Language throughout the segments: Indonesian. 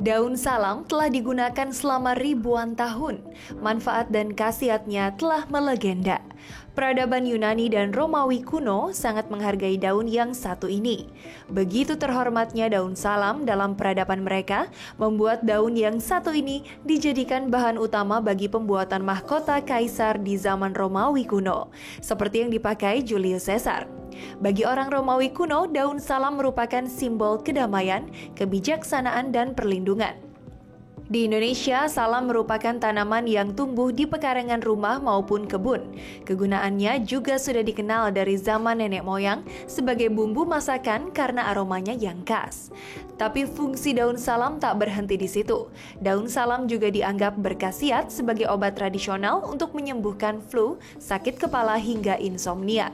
Daun salam telah digunakan selama ribuan tahun. Manfaat dan khasiatnya telah melegenda. Peradaban Yunani dan Romawi kuno sangat menghargai daun yang satu ini. Begitu terhormatnya daun salam dalam peradaban mereka, membuat daun yang satu ini dijadikan bahan utama bagi pembuatan mahkota kaisar di zaman Romawi kuno, seperti yang dipakai Julius Caesar. Bagi orang Romawi kuno, daun salam merupakan simbol kedamaian, kebijaksanaan, dan perlindungan. Di Indonesia, salam merupakan tanaman yang tumbuh di pekarangan rumah maupun kebun. Kegunaannya juga sudah dikenal dari zaman nenek moyang sebagai bumbu masakan karena aromanya yang khas. Tapi fungsi daun salam tak berhenti di situ. Daun salam juga dianggap berkhasiat sebagai obat tradisional untuk menyembuhkan flu, sakit kepala hingga insomnia.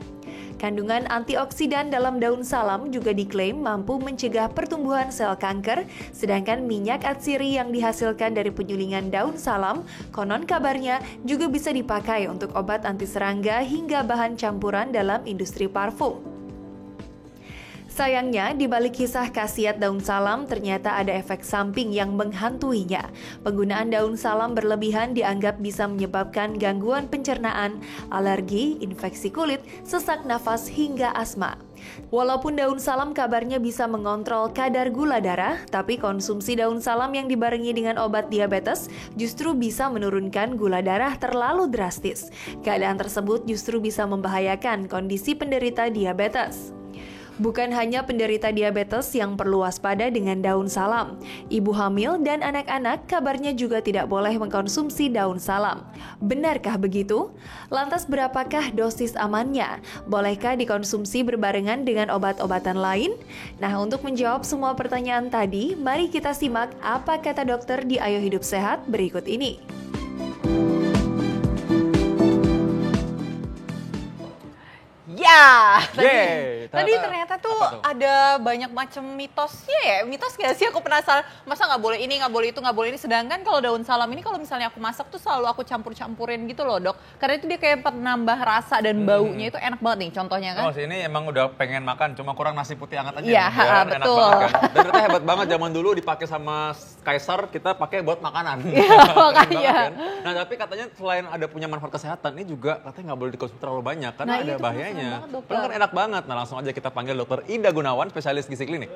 Kandungan antioksidan dalam daun salam juga diklaim mampu mencegah pertumbuhan sel kanker, sedangkan minyak atsiri yang dihasilkan dari penyulingan daun salam, konon kabarnya juga bisa dipakai untuk obat anti serangga hingga bahan campuran dalam industri parfum. Sayangnya, di balik kisah khasiat daun salam ternyata ada efek samping yang menghantuinya. Penggunaan daun salam berlebihan dianggap bisa menyebabkan gangguan pencernaan, alergi, infeksi kulit, sesak nafas, hingga asma. Walaupun daun salam kabarnya bisa mengontrol kadar gula darah, tapi konsumsi daun salam yang dibarengi dengan obat diabetes justru bisa menurunkan gula darah terlalu drastis. Keadaan tersebut justru bisa membahayakan kondisi penderita diabetes. Bukan hanya penderita diabetes yang perlu waspada dengan daun salam. Ibu hamil dan anak-anak kabarnya juga tidak boleh mengkonsumsi daun salam. Benarkah begitu? Lantas berapakah dosis amannya? Bolehkah dikonsumsi berbarengan dengan obat-obatan lain? Nah, untuk menjawab semua pertanyaan tadi, mari kita simak apa kata dokter di Ayo Hidup Sehat berikut ini. Ya, tadi ternyata tuh ada banyak macam mitosnya ya. Mitos gak sih? Aku penasaran, masa nggak boleh ini, nggak boleh itu, nggak boleh ini. Sedangkan kalau daun salam ini kalau misalnya aku masak tuh selalu aku campur-campurin gitu loh, Dok. Karena itu dia kayak penambah rasa dan baunya itu enak banget nih contohnya kan. Oh, ini emang udah pengen makan, cuma kurang nasi putih hangat aja. Iya, betul. Enak banget kan. Dan ternyata hebat banget, zaman dulu dipakai sama kaisar, kita pakai buat makanan. Iya, makanya. Kan? Nah, tapi katanya selain ada punya manfaat kesehatan, ini juga katanya nggak boleh dikonsumsi terlalu banyak, karena ada bahayanya. Padahal kan enak banget. Nah, langsung aja kita panggil Dokter Ida Gunawan, spesialis gizi klinik.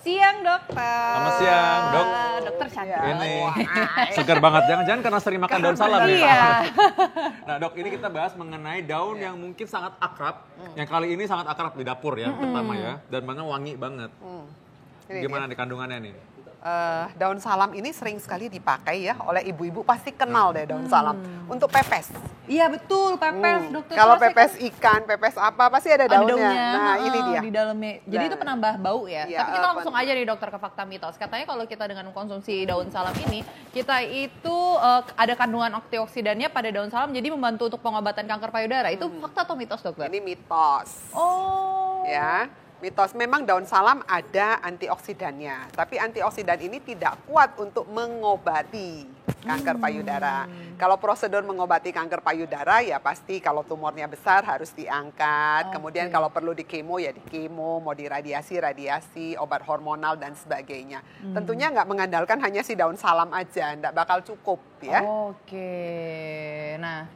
Siang, Dokter. Selamat siang, Dok. Dokter cantik. Ini segar banget. Jangan-jangan karena sering makan daun salam ya. Iya. Nah, Dok, ini kita bahas mengenai daun yang mungkin sangat akrab. Yang kali ini sangat akrab di dapur ya, pertama ya. Dan mana wangi banget. Gimana nih kandungannya nih? Daun salam ini sering sekali dipakai ya oleh ibu-ibu, pasti kenal deh daun salam untuk pepes. Iya betul, pepes, Dokter. Kalau pepes ikan, pepes apa pasti ada daunnya. Nah, ini dia. Di dalamnya. Jadi itu penambah bau ya. Iya, Tapi kita langsung aja nih Dokter ke fakta mitos. Katanya kalau kita dengan mengkonsumsi daun salam ini, kita itu ada kandungan antioksidannya pada daun salam, jadi membantu untuk pengobatan kanker payudara. Itu fakta atau mitos, Dokter? Ini mitos. Oh. Ya. Mitos, memang daun salam ada antioksidannya, tapi antioksidan ini tidak kuat untuk mengobati kanker payudara. Kalau prosedur mengobati kanker payudara ya pasti kalau tumornya besar harus diangkat, kemudian kalau perlu di kemo ya di kemo, mau diradiasi, radiasi, obat hormonal dan sebagainya. Tentunya nggak mengandalkan hanya si daun salam aja, nggak bakal cukup ya. Oke, nah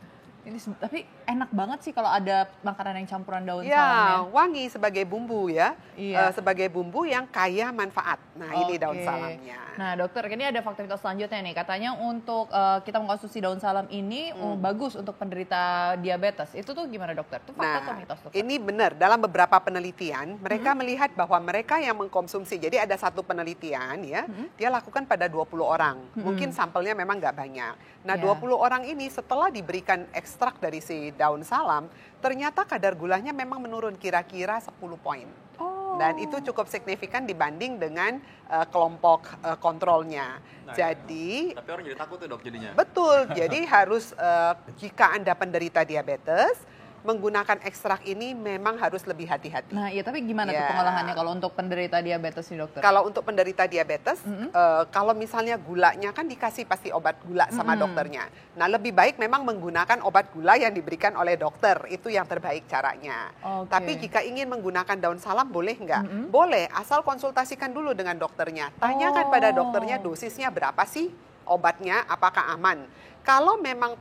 ini tapi enak banget sih kalau ada makanan yang campuran daun salam ya. Wangi sebagai bumbu ya, Iya. sebagai bumbu yang kaya manfaat. Nah ini daun salamnya. Nah Dokter, ini ada fakta mitos selanjutnya nih. Katanya untuk kita mengkonsumsi daun salam ini bagus untuk penderita diabetes. Itu tuh gimana Dokter? Itu fakta atau mitos, Dokter? Ini benar, dalam beberapa penelitian mereka melihat bahwa mereka yang mengkonsumsi, jadi ada satu penelitian ya, dia lakukan pada 20 orang. Mungkin sampelnya memang nggak banyak. Nah 20 orang ini setelah diberikan ekstrak dari si daun salam, ternyata kadar gulanya memang menurun kira-kira 10 poin. Dan itu cukup signifikan dibanding dengan kelompok kontrolnya. Nah, jadi, tapi orang jadi takut tuh Dok jadinya. betul, jadi harus jika Anda penderita diabetes, menggunakan ekstrak ini memang harus lebih hati-hati. Nah, iya tapi gimana tuh Ya. pengolahannya kalau untuk penderita diabetes nih dokter? Kalau untuk penderita diabetes, kalau misalnya gulanya kan dikasih pasti obat gula sama dokternya. Nah, lebih baik memang menggunakan obat gula yang diberikan oleh dokter. Itu yang terbaik caranya. Oke. Tapi jika ingin menggunakan daun salam boleh nggak? Boleh, asal konsultasikan dulu dengan dokternya. Tanyakan pada dokternya dosisnya berapa sih obatnya, apakah aman. Kalau memang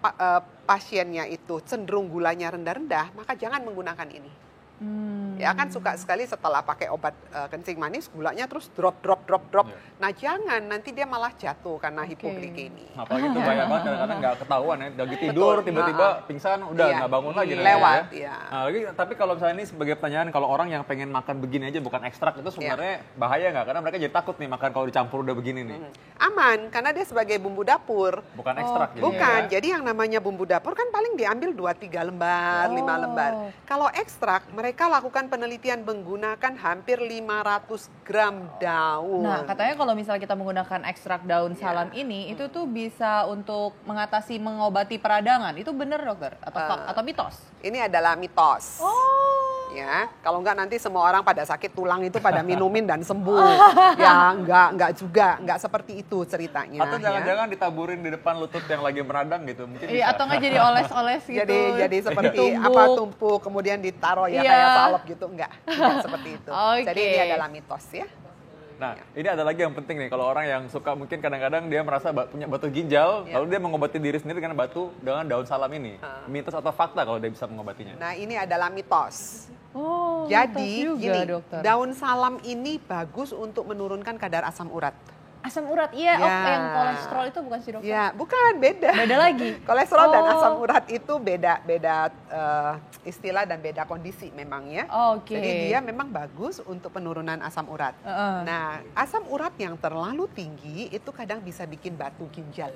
pasiennya itu cenderung gulanya rendah-rendah, maka jangan menggunakan ini. Ya kan suka sekali setelah pakai obat kencing manis gulanya terus drop. Iya. Nah jangan, nanti dia malah jatuh karena hipoglikemi. Nah, apalagi itu bahaya banget kadang-kadang nggak ketahuan ya, lagi tidur Betul. tiba-tiba pingsan udah Iya. nggak bangun lagi. Lewat, ya. iya. Nah, lagi tapi kalau misalnya ini sebagai pertanyaan, kalau orang yang pengen makan begini aja bukan ekstrak itu sebenarnya bahaya nggak? Karena mereka jadi takut nih makan kalau dicampur udah begini nih. Aman, karena dia sebagai bumbu dapur. Bukan ekstrak jadinya Bukan, ya. jadi yang namanya bumbu dapur kan paling diambil 2-3 lembar, 5 lembar. Kalau ekstrak, mereka lakukan penelitian menggunakan hampir 500 gram daun. Nah, katanya kalau misalnya kita menggunakan ekstrak daun salam ini, itu tuh bisa untuk mengatasi, mengobati peradangan. Itu benar dokter? Atau mitos? Ini adalah mitos. Ya, kalau enggak nanti semua orang pada sakit tulang itu pada minumin dan sembuh. Ya, enggak juga, enggak seperti itu ceritanya. Atau ya. jangan-jangan ditaburin di depan lutut yang lagi meradang gitu, mungkin Iya, bisa. atau nggak jadi oles-oles gitu. Jadi seperti tumpuk kemudian ditaruh ya Iya. kayak salep gitu, enggak seperti itu. Oke. Jadi ini adalah mitos ya. Nah, ini ada lagi yang penting nih, kalau orang yang suka mungkin kadang-kadang dia merasa punya batu ginjal, Ya. lalu dia mengobati diri sendiri dengan daun salam ini. Mitos atau fakta kalau dia bisa mengobatinya? Nah, ini adalah mitos. Oh, Jadi mitos juga, gini, dokter. daun salam ini bagus untuk menurunkan kadar asam urat. Asam urat, iya. Oh, Ya. yang kolesterol itu bukan sih dokter? Ya, bukan, beda. Beda lagi? Kolesterol dan Oh. asam urat itu beda istilah dan beda kondisi memang ya. Oke. Jadi dia memang bagus untuk penurunan asam urat. Nah, asam urat yang terlalu tinggi itu kadang bisa bikin batu ginjal.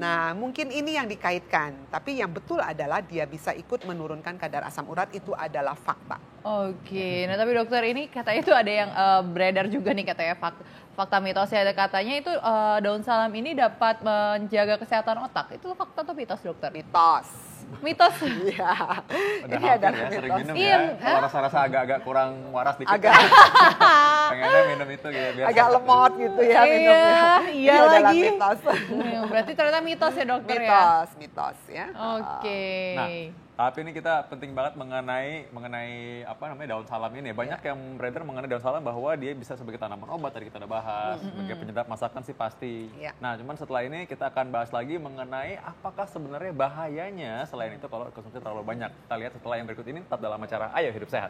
Nah, mungkin ini yang dikaitkan. Tapi yang betul adalah dia bisa ikut menurunkan kadar asam urat, itu adalah fakta. Oke, nah tapi dokter ini katanya itu ada yang beredar juga nih katanya fakta mitos ya, ada katanya itu daun salam ini dapat menjaga kesehatan otak. Itu fakta atau mitos dokter? Mitos. Mitos. Iya. Udah Ini hampir adalah ya, sering mitos. minum Iya, ya. Kalau rasa-rasa agak-agak kurang waras dikit. Agak Pengennya minum itu gitu. Biar agak sehat. lemot gitu ya minumnya. Iya Ini adalah lagi. mitos. Berarti ternyata mitos ya dokter ya? Mitos ya. Oke. Nah, tapi ini kita penting banget mengenai apa namanya daun salam ini. Banyak yang beredar mengenai daun salam bahwa dia bisa sebagai tanaman obat, tadi kita udah bahas, sebagai penyedap masakan sih pasti. Iya. Nah, cuman setelah ini kita akan bahas lagi mengenai apakah sebenarnya bahayanya selain itu kalau konsumsi terlalu banyak. Kita lihat setelah yang berikut ini, tetap dalam acara Ayo Hidup Sehat.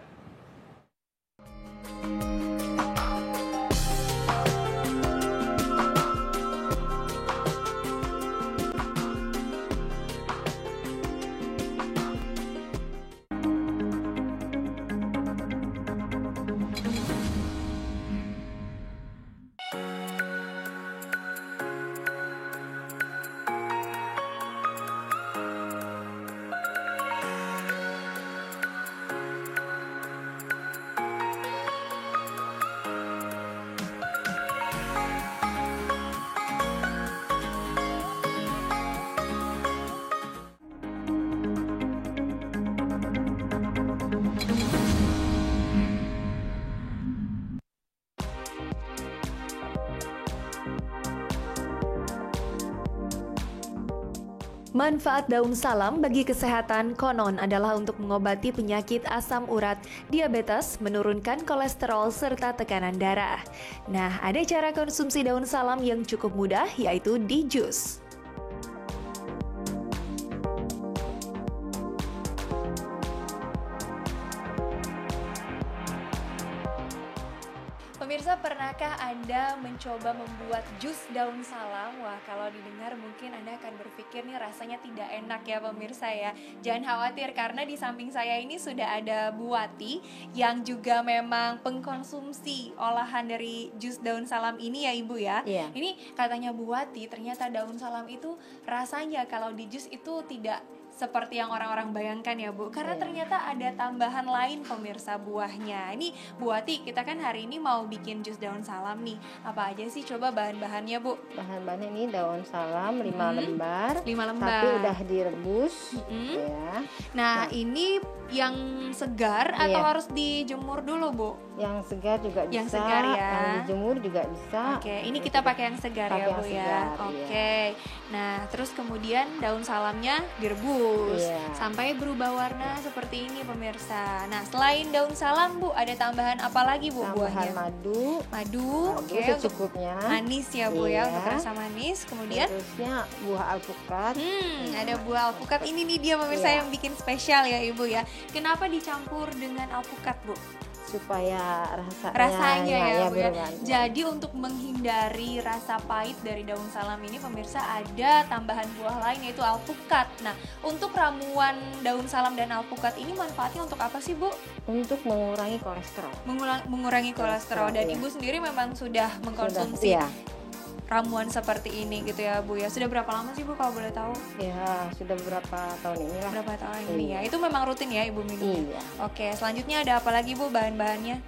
Manfaat daun salam bagi kesehatan konon adalah untuk mengobati penyakit asam urat, diabetes, menurunkan kolesterol, serta tekanan darah. Nah, ada cara konsumsi daun salam yang cukup mudah, yaitu di jus. Pemirsa, pernahkah Anda mencoba membuat jus daun salam? Wah, kalau didengar mungkin Anda akan berpikir nih rasanya tidak enak ya pemirsa ya. Jangan khawatir karena di samping saya ini sudah ada Bu Wati yang juga memang pengkonsumsi olahan dari jus daun salam ini ya Ibu ya. Iya. Ini katanya Bu Wati ternyata daun salam itu rasanya kalau di jus itu tidak seperti yang orang-orang bayangkan ya Bu, karena ternyata ada tambahan lain pemirsa buahnya. Ini Bu Wati, kita kan hari ini mau bikin jus daun salam nih. Apa aja sih coba bahan-bahannya Bu? Bahan-bahannya ini daun salam 5 lembar, 5 lembar. tapi udah direbus ya. Nah, ini yang segar atau Iya. harus dijemur dulu Bu? Yang segar juga bisa, Yang segar ya. yang dijemur juga bisa. Oke, ini kita pakai yang segar Pakai ya yang Bu ya. segar, Oke. Nah, terus kemudian daun salamnya direbus Iya. sampai berubah warna seperti ini pemirsa. Nah, selain daun salam Bu, ada tambahan apa lagi Bu Tambahan buahnya? madu, Madu, madu oke, untuk secukupnya. manis ya Bu ya, Iya. untuk rasa manis. Kemudian Terusnya buah alpukat. ada buah alpukat. Ini nih dia pemirsa Iya. yang bikin spesial ya Ibu ya. Kenapa dicampur dengan alpukat Bu? Supaya Rasanya ya Bu ya. berwarna. Jadi untuk menghindari rasa pahit dari daun salam ini pemirsa, ada tambahan buah lain yaitu alpukat. Nah, untuk ramuan daun salam dan alpukat ini manfaatnya untuk apa sih Bu? Untuk mengurangi kolesterol. Mengurangi kolesterol. Dan iya. Ibu sendiri memang sudah mengkonsumsi Sudah, iya. ramuan seperti ini gitu ya Bu ya. Sudah berapa lama sih Bu kalau boleh tahu? Ya, sudah beberapa tahun inilah. Berapa tahun ini ya? Iya. Itu memang rutin ya Ibu minum? Iya. Oke, selanjutnya ada apa lagi Bu bahan-bahannya?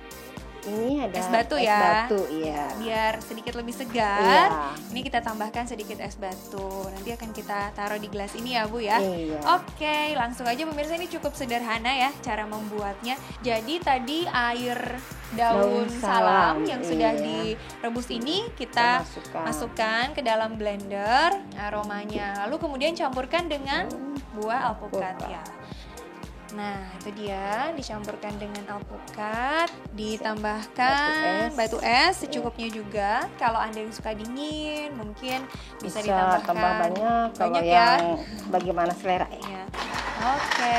Ini ada Es batu es ya. batu, iya. Biar sedikit lebih segar. Iya. Ini kita tambahkan sedikit es batu. Nanti akan kita taruh di gelas ini ya Bu ya. Iya. Oke, langsung aja pemirsa, ini cukup sederhana ya cara membuatnya. Jadi tadi air daun Daun salam salam, yang sudah iya. direbus ini kita Kita masukkan ke dalam blender aromanya. Lalu kemudian campurkan dengan buah alpukat ya. Nah, itu dia dicampurkan dengan alpukat, ditambahkan batu es secukupnya juga. Kalau Anda yang suka dingin, mungkin bisa ditambahkan tambah banyak kalau banyak ya. yang bagaimana selera ya. Ya. Oke.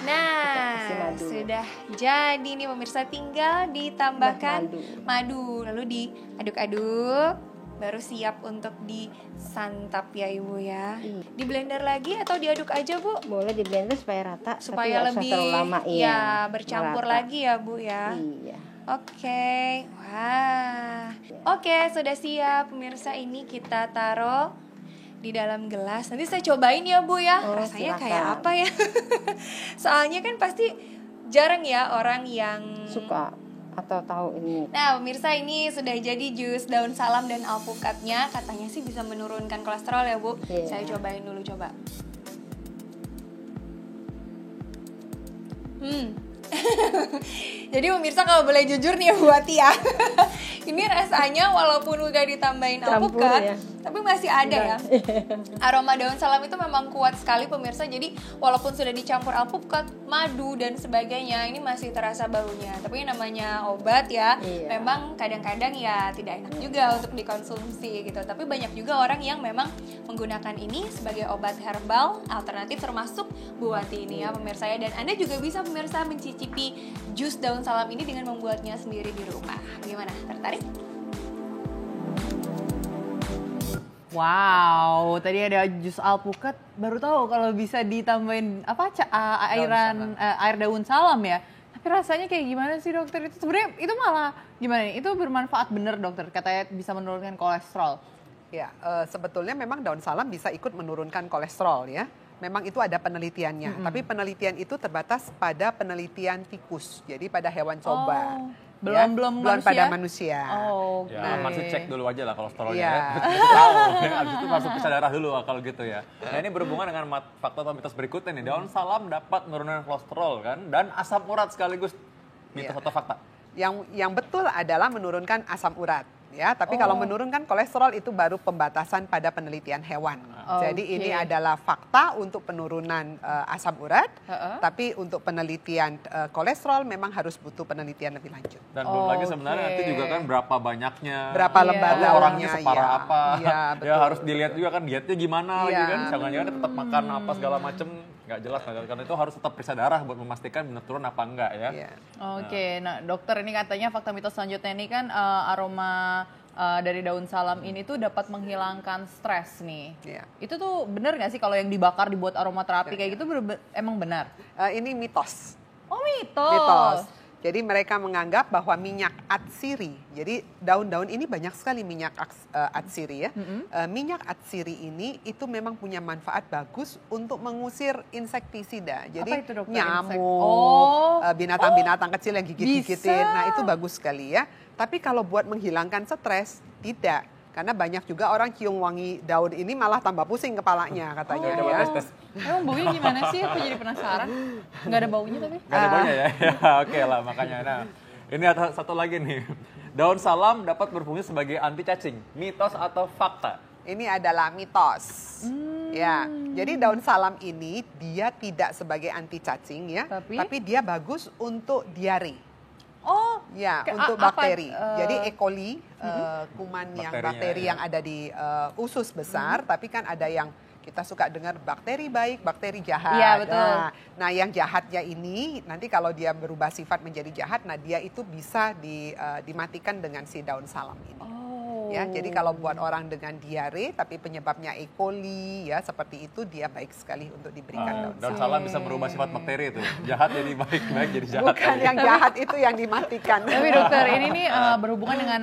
Nah, Kasih madu. sudah jadi nih pemirsa, tinggal ditambahkan Madu. madu, lalu diaduk-aduk, baru siap untuk disantap ya Ibu ya. Iya. Di blender lagi atau diaduk aja Bu? Boleh di blender supaya rata, Supaya tapi nggak usah lebih terlalu lama, ya bercampur merata. lagi ya Bu ya. Iya. Oke, wah. Oke, sudah siap pemirsa, ini kita taruh di dalam gelas. Nanti saya cobain ya Bu ya. Oh, Rasanya silakan. kayak apa ya? Soalnya kan pasti jarang ya orang yang Suka atau tahu ini. Nah pemirsa, ini sudah jadi jus daun salam dan alpukatnya. Katanya sih bisa menurunkan kolesterol ya Bu. Iya. Saya cobain dulu, coba. Jadi pemirsa kalau boleh jujur nih ya Bu Wati ya, ini rasanya walaupun udah ditambahin Campur alpukat, ya. tapi masih ada ya. Aroma daun salam itu memang kuat sekali pemirsa. Jadi walaupun sudah dicampur alpukat, madu dan sebagainya, ini masih terasa baunya. Tapi namanya obat ya, Iya. memang kadang-kadang ya tidak enak juga untuk dikonsumsi gitu. Tapi banyak juga orang yang memang menggunakan ini sebagai obat herbal alternatif, termasuk Bu Wati ini ya pemirsa ya. Dan Anda juga bisa pemirsa mencicipi jus daun salam ini dengan membuatnya sendiri di rumah. Bagaimana? Tertarik? Wow, tadi ada jus alpukat, baru tahu kalau bisa ditambahin apa air daun salam ya. Tapi rasanya kayak gimana sih dokter? Itu sebenarnya itu malah gimana nih? Itu bermanfaat bener dokter, katanya bisa menurunkan kolesterol. Ya, sebetulnya memang daun salam bisa ikut menurunkan kolesterol ya. Memang itu ada penelitiannya, tapi penelitian itu terbatas pada penelitian tikus, jadi pada hewan coba. Belum manusia? pada manusia. Oh, Ya, masih cek dulu aja lah kolesterolnya Iya. ya. Tahu, ya. Abis itu masuk ke darah dulu kalau gitu ya. Nah ini berhubungan dengan fakta atau mitos berikutnya nih. Daun salam dapat menurunkan kolesterol kan, dan asam urat sekaligus. Mitos Iya. atau fakta? Yang betul adalah menurunkan asam urat. Ya, tapi kalau menurunkan kolesterol itu baru pembatasan pada penelitian hewan. Jadi ini adalah fakta untuk penurunan asam urat, tapi untuk penelitian kolesterol memang harus butuh penelitian lebih lanjut. Dan belum lagi sebenarnya nanti juga kan berapa banyaknya, Berapa lembar lalu daunnya, orangnya separah ya. apa, Iya, ya betul. harus dilihat juga kan dietnya gimana lagi Iya. kan, jangan-jangan tetap makan apa segala macem, nggak jelas karena itu harus tetap periksa darah buat memastikan benar turun apa enggak ya. Iya. Oke, nah dokter ini katanya fakta mitos selanjutnya ini kan aroma dari daun salam ini tuh dapat menghilangkan stres nih. Iya. Itu tuh bener nggak sih kalau yang dibakar dibuat aromaterapi kayak gitu emang benar? Ini mitos. Oh mitos. Mitos. Jadi mereka menganggap bahwa minyak atsiri, jadi daun-daun ini banyak sekali minyak atsiri ya. Minyak atsiri ini itu memang punya manfaat bagus untuk mengusir insektisida. Jadi Apa itu, dokter? nyamuk, binatang-binatang kecil yang gigit-gigitin. Bisa. Nah itu bagus sekali ya. Tapi kalau buat menghilangkan stres, tidak. Karena banyak juga orang cium wangi daun ini malah tambah pusing kepalanya katanya Coba ya. tes. Emang baunya gimana sih? Aku jadi penasaran. Nggak ada baunya tapi. Gak ada baunya ya? Ya, oke lah makanya. Nah, ini ada satu lagi nih. Daun salam dapat berfungsi sebagai anti cacing. Mitos atau fakta? Ini adalah mitos. Ya, jadi daun salam ini dia tidak sebagai anti cacing ya, tapi dia bagus untuk diare. Oh, Ya, untuk apa, bakteri. Jadi E. coli, kuman yang Bakterinya, bakteri ya. yang ada di usus besar, tapi kan ada yang kita suka dengar bakteri baik, bakteri jahat. Iya, betul. Nah, yang jahatnya ini nanti kalau dia berubah sifat menjadi jahat, nah dia itu bisa dimatikan dengan si daun salam ini. Ya, jadi kalau buat orang dengan diare tapi penyebabnya E. coli ya seperti itu dia baik sekali untuk diberikan daun Daun salam. salam bisa merubah sifat bakteri itu. Jahat jadi baik, baik jadi jahat. Bukan yang jahat itu yang dimatikan. Tapi dokter, ini nih berhubungan dengan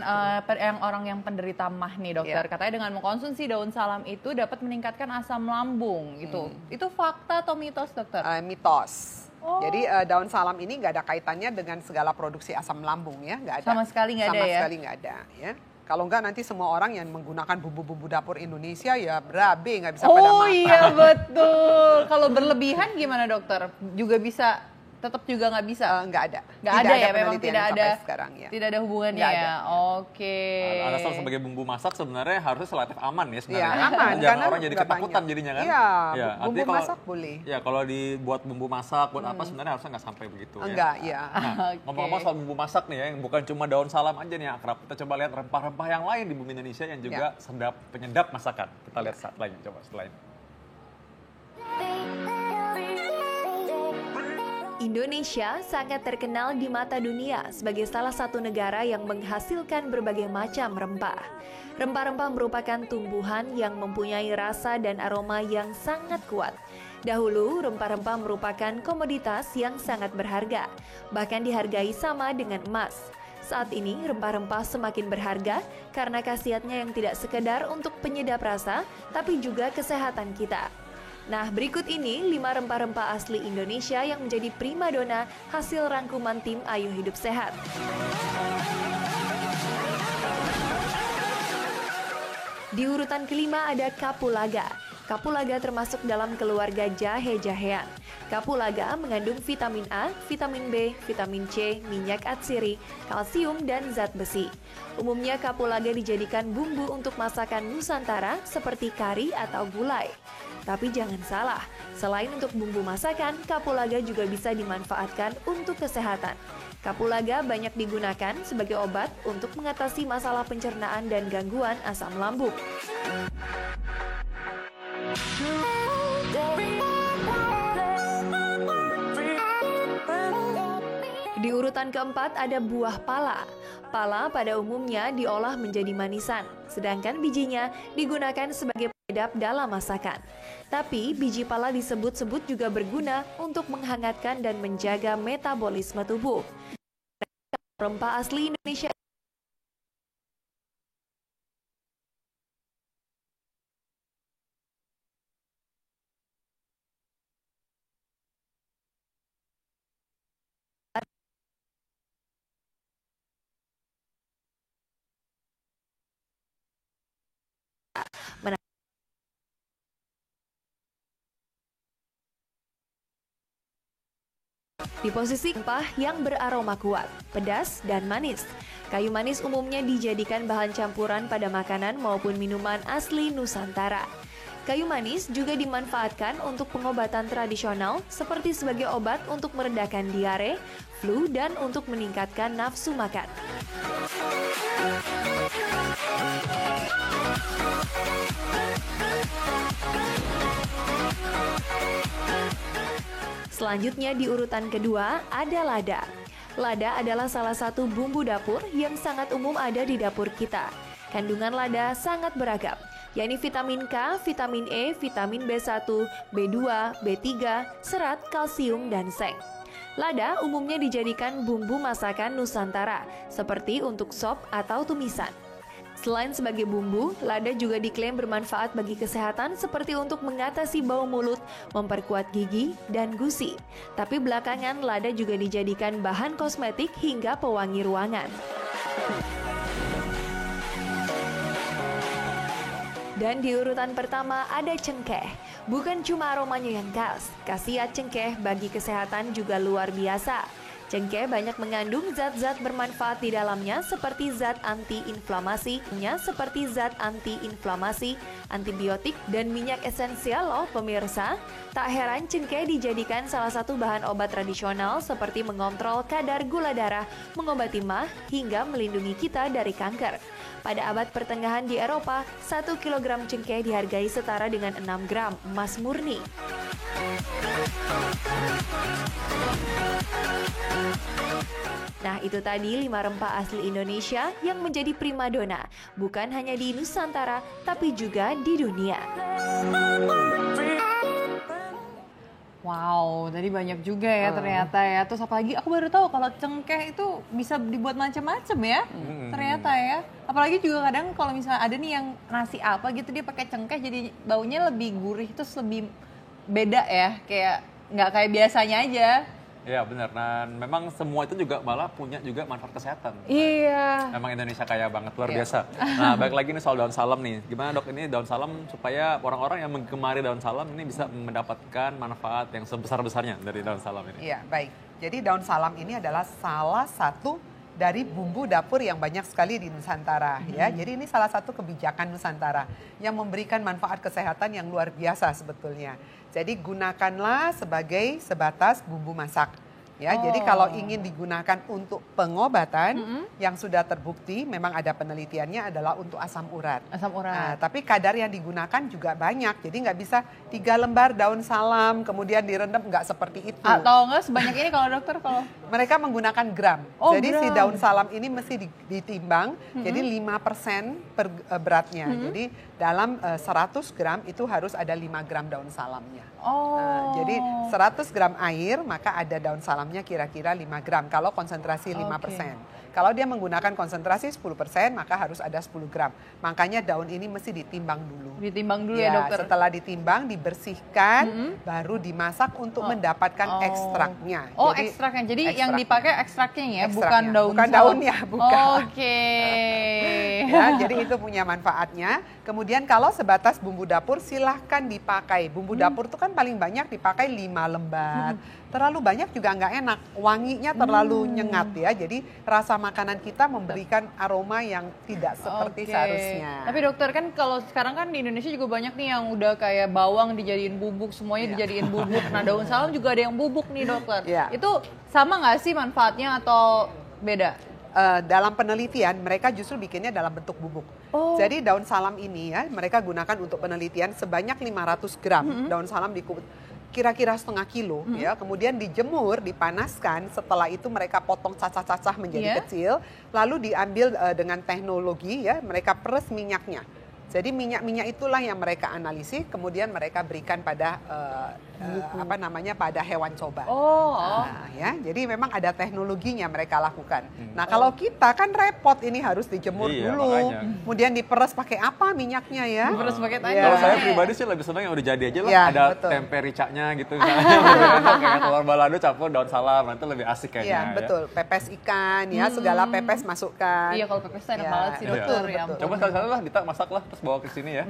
yang orang yang penderita MAH nih dokter. Iya. Katanya dengan mengkonsumsi daun salam itu dapat meningkatkan asam lambung gitu. Itu fakta atau mitos dokter? Mitos. Oh. Jadi daun salam ini nggak ada kaitannya dengan segala produksi asam lambung ya, nggak ada. Sama sekali nggak ada Sama ya? sekali nggak ada ya. Kalau nggak nanti semua orang yang menggunakan bumbu-bumbu dapur Indonesia ya berabe nggak bisa pada Oh makan. iya betul. Kalau berlebihan gimana dokter? Juga bisa, tetap juga nggak bisa? Nggak ada. Nggak Tidak ada ya, memang penelitian tidak sampai ada. sekarang ya. Tidak ada hubungannya Nggak ada. ya. Oke. Asal sebagai bumbu masak sebenarnya harusnya relatif aman ya sebenarnya. Iya, aman, Jangan karena orang jadi nggak ketakutan banyak. jadinya kan. Iya, Ya, bumbu artinya kalau- masak boleh. Ya, kalau dibuat bumbu masak buat apa sebenarnya harusnya nggak sampai begitu Enggak, ya. ya. Nah, ngomong-ngomong soal bumbu masak nih ya, yang bukan cuma daun salam aja nih yang akrab. Kita coba lihat rempah-rempah yang lain di bumi Indonesia yang juga sedap penyedap masakan. Kita lihat saat lain, coba setelah ini. Indonesia sangat terkenal di mata dunia sebagai salah satu negara yang menghasilkan berbagai macam rempah. Rempah-rempah merupakan tumbuhan yang mempunyai rasa dan aroma yang sangat kuat. Dahulu, rempah-rempah merupakan komoditas yang sangat berharga, bahkan dihargai sama dengan emas. Saat ini, rempah-rempah semakin berharga karena khasiatnya yang tidak sekedar untuk penyedap rasa, tapi juga kesehatan kita. Nah, berikut ini 5 rempah-rempah asli Indonesia yang menjadi primadona hasil rangkuman tim Ayo Hidup Sehat. Di urutan kelima ada kapulaga. Kapulaga termasuk dalam keluarga jahe-jahean. Kapulaga mengandung vitamin A, vitamin B, vitamin C, minyak atsiri, kalsium, dan zat besi. Umumnya kapulaga dijadikan bumbu untuk masakan Nusantara seperti kari atau gulai. Tapi jangan salah, selain untuk bumbu masakan, kapulaga juga bisa dimanfaatkan untuk kesehatan. Kapulaga banyak digunakan sebagai obat untuk mengatasi masalah pencernaan dan gangguan asam lambung. Di urutan keempat ada buah pala. Pala pada umumnya diolah menjadi manisan, sedangkan bijinya digunakan sebagai penyedap dalam masakan. Tapi biji pala disebut-sebut juga berguna untuk menghangatkan dan menjaga metabolisme tubuh. Rempah asli Indonesia di posisi rempah yang beraroma kuat, pedas, dan manis. Kayu manis umumnya dijadikan bahan campuran pada makanan maupun minuman asli Nusantara. Kayu manis juga dimanfaatkan untuk pengobatan tradisional seperti sebagai obat untuk meredakan diare, flu, dan untuk meningkatkan nafsu makan. Selanjutnya di urutan kedua ada lada. Lada adalah salah satu bumbu dapur yang sangat umum ada di dapur kita. Kandungan lada sangat beragam, yakni vitamin K, vitamin E, vitamin B1, B2, B3, serat, kalsium, dan seng. Lada umumnya dijadikan bumbu masakan Nusantara, seperti untuk sop atau tumisan. Selain sebagai bumbu, lada juga diklaim bermanfaat bagi kesehatan seperti untuk mengatasi bau mulut, memperkuat gigi, dan gusi. Tapi belakangan lada juga dijadikan bahan kosmetik hingga pewangi ruangan. Dan di urutan pertama ada cengkeh. Bukan cuma aromanya yang khas, khasiat cengkeh bagi kesehatan juga luar biasa. Cengkeh banyak mengandung zat-zat bermanfaat di dalamnya seperti zat anti-inflamasi, antibiotik, dan minyak esensial loh pemirsa. Tak heran cengkeh dijadikan salah satu bahan obat tradisional seperti mengontrol kadar gula darah, mengobati MAH, hingga melindungi kita dari kanker. Pada abad pertengahan di Eropa, 1 kg cengkeh dihargai setara dengan 6 gram emas murni. Nah, itu tadi 5 rempah asli Indonesia yang menjadi primadona, bukan hanya di Nusantara, tapi juga di dunia. Wow, tadi banyak juga ya ternyata ya. Terus apalagi aku baru tahu kalau cengkeh itu bisa dibuat macam-macam ya. Ternyata ya. Apalagi juga kadang kalau misalnya ada nih yang nasi apa gitu dia pakai cengkeh jadi baunya lebih gurih terus lebih beda ya. Kayak nggak kayak biasanya aja. Iya benar, dan memang semua itu juga malah punya juga manfaat kesehatan. Iya. Memang Indonesia kaya banget, luar biasa. Nah, balik lagi nih soal daun salam nih. Gimana dok, ini daun salam supaya orang-orang yang menggemari daun salam ini bisa mendapatkan manfaat yang sebesar-besarnya dari daun salam ini? Iya, baik. Jadi daun salam ini adalah salah satu dari bumbu dapur yang banyak sekali di Nusantara ya. Jadi ini salah satu kebijakan Nusantara yang memberikan manfaat kesehatan yang luar biasa sebetulnya. Jadi gunakanlah sebatas bumbu masak. Ya, jadi kalau ingin digunakan untuk pengobatan yang sudah terbukti memang ada penelitiannya adalah untuk asam urat. Asam urat. Nah, tapi kadar yang digunakan juga banyak. Jadi nggak bisa 3 lembar daun salam kemudian direndam, nggak seperti itu. Atau enggak sebanyak ini kalau dokter kalau Mereka menggunakan gram. Oh, Jadi gram. si daun salam ini mesti ditimbang. Jadi 5% per beratnya. Jadi dalam 100 gram itu harus ada 5 gram daun salamnya. Jadi 100 gram air maka ada daun salamnya kira-kira 5 gram kalau konsentrasi 5%. Kalau dia menggunakan konsentrasi 10% maka harus ada 10 gram. Makanya daun ini mesti ditimbang dulu. ditimbang dulu ya dokter. Setelah ditimbang, dibersihkan, baru dimasak untuk mendapatkan ekstraknya. Oh, ekstraknya. Jadi yang ekstraknya. dipakai ekstraknya ya, bukan Ekstraknya. daun Bukan salam. daunnya, bukan. Oke. Ya, jadi itu punya manfaatnya. Kemudian kalau sebatas bumbu dapur silahkan dipakai. Bumbu dapur itu kan paling banyak dipakai 5 lembar. Terlalu banyak juga nggak enak. Wanginya terlalu nyengat ya. Jadi rasa makanan kita memberikan aroma yang tidak seperti Oke. seharusnya. Tapi dokter kan kalau sekarang kan di Indonesia juga banyak nih yang udah kayak bawang dijadiin bubuk, semuanya dijadiin bubuk. Nah daun salam juga ada yang bubuk nih dokter. Iya. Itu sama nggak sih manfaatnya atau beda? Dalam penelitian mereka justru bikinnya dalam bentuk bubuk. Jadi daun salam ini ya mereka gunakan untuk penelitian sebanyak 500 gram daun salam kira-kira setengah kilo ya, kemudian dijemur, dipanaskan, setelah itu mereka potong cacah-cacah menjadi kecil, lalu diambil dengan teknologi ya, mereka peres minyaknya. Jadi minyak-minyak itulah yang mereka analisis, kemudian mereka berikan pada pada hewan coba. Nah, ya, jadi memang ada teknologinya mereka lakukan. Nah, kalau kita kan repot ini harus dijemur dulu, makanya. kemudian diperes pakai apa minyaknya ya? Diperes pakai tangan. Kalau saya pribadi sih lebih senang yang udah jadi aja lah, Ya, ada betul. tempe ricanya gitu misalnya. Kayak telur balado campur daun salam, nah, itu lebih asik kayaknya. Iya, betul. Pepes ikan ya, segala pepes masukkan. Iya kalau pepes enak Ya, banget sih dokter. betul, Ya betul. Coba sekali-sekali lah Dita masak lah terus bawa ke sini ya.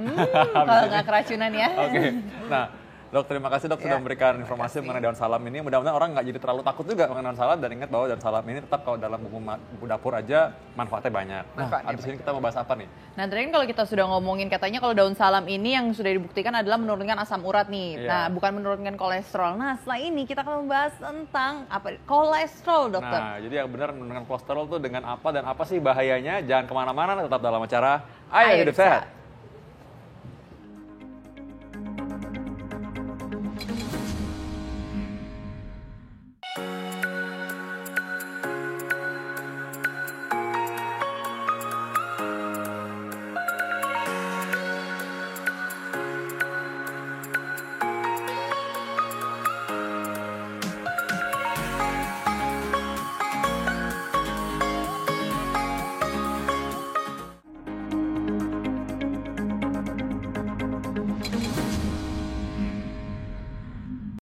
Kalau nggak keracunan ya. Oke, nah dok terima kasih dok sudah Ya, memberikan informasi mengenai daun salam ini. Mudah-mudahan orang nggak jadi terlalu takut juga mengenai daun salam dan ingat bahwa daun salam ini tetap kalau dalam bumbu dapur aja manfaatnya banyak. Nah, Manfaatnya abis ini kita mau bahas apa nih? Nah tadi kan kalau kita sudah ngomongin katanya kalau daun salam ini yang sudah dibuktikan adalah menurunkan asam urat nih. Iya. Nah bukan menurunkan kolesterol. Nah setelah ini kita akan membahas tentang apa kolesterol dokter. Nah, jadi yang benar menurunkan kolesterol tuh dengan apa dan apa sih bahayanya? Jangan kemana-mana, tetap dalam acara Ayo Hidup Sehat.